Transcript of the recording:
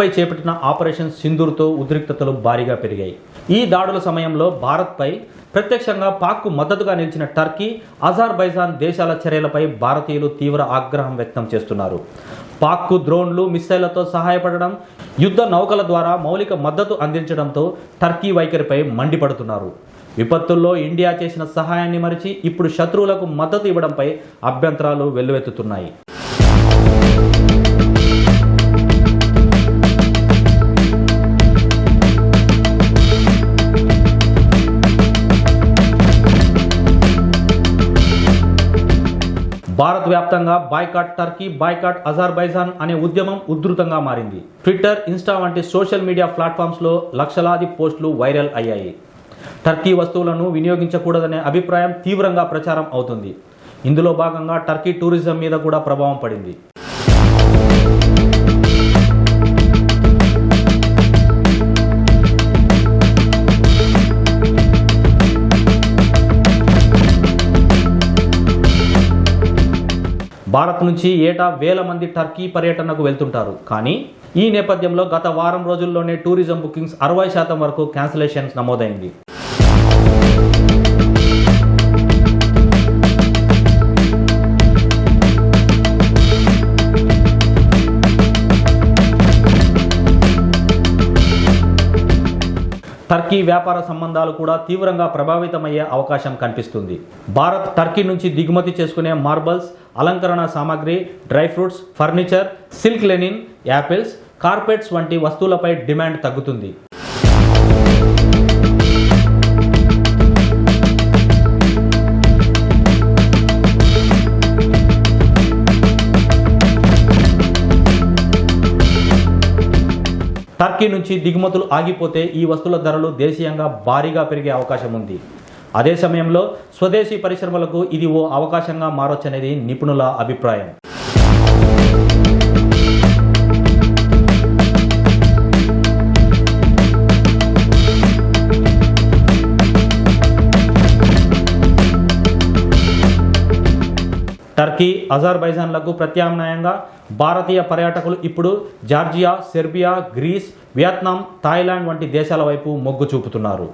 పాక్పై చేపట్టిన ఆపరేషన్ సింధూర్తో ఉద్రిక్తతలు భారీగా పెరిగాయి. ఈ దాడుల సమయంలో భారత్పై ప్రత్యక్షంగా పాక్కు మద్దతుగా నిలిచిన టర్కీ, అజర్బైజాన్ దేశాల చర్యలపై భారతీయులు తీవ్ర ఆగ్రహం వ్యక్తం చేస్తున్నారు. పాక్కు డ్రోన్లు, మిస్సైళ్లతో సహాయపడడం, యుద్ధ నౌకల ద్వారా మౌలిక మద్దతు అందించడంతో టర్కీ వైఖరిపై మండిపడుతున్నారు. విపత్తుల్లో ఇండియా చేసిన సహాయాన్ని మరిచి ఇప్పుడు శత్రువులకు మద్దతు ఇవ్వడంపై అభ్యంతరాలు వెల్లువెత్తుతున్నాయి. భారత్ వ్యాప్తంగా బాయ్కాట్ టర్కీ, బాయ్కాట్ అజర్బైజాన్ అనే ఉద్యమం ఉధృతంగా మారింది. ట్విట్టర్, ఇన్స్టా వంటి సోషల్ మీడియా ప్లాట్ఫామ్స్లో లక్షలాది పోస్టులు వైరల్ అయ్యాయి. టర్కీ వస్తువులను వినియోగించకూడదనే అభిప్రాయం తీవ్రంగా ప్రచారం అవుతుంది. ఇందులో భాగంగా టర్కీ టూరిజం మీద కూడా ప్రభావం పడింది. భారత్ నుంచి ఏటా వేల మంది టర్కీ పర్యటనకు వెళ్తుంటారు. కానీ ఈ నేపథ్యంలో గత వారం రోజుల్లోనే టూరిజం బుకింగ్స్ 60% వరకు క్యాన్సిలేషన్స్ నమోదైంది. టర్కీ వ్యాపార సంబంధాలు కూడా తీవ్రంగా ప్రభావితమయ్యే అవకాశం కనిపిస్తుంది. భారత్ టర్కీ నుంచి దిగుమతి చేసుకునే మార్బల్స్, అలంకరణ సామాగ్రి, dry fruits, furniture, silk Lenin, apples, carpets వంటి వస్తువులపై డిమాండ్ తగ్గుతుంది. టర్కీ నుంచి దిగుమతులు ఆగిపోతే ఈ వస్తువుల ధరలు దేశీయంగా భారీగా పెరిగే అవకాశం ఉంది. అదే సమయంలో స్వదేశీ పరిశ్రమలకు ఇది ఓ అవకాశంగా మారొచ్చనేది నిపుణుల అభిప్రాయం. టర్కీ, అజర్బైజాన్లకు ప్రత్యామ్నాయంగా భారతీయ పర్యాటకులు ఇప్పుడు Georgia, Serbia, Greece, Vietnam, Thailand వంటి దేశాల వైపు మొగ్గు చూపుతున్నారు.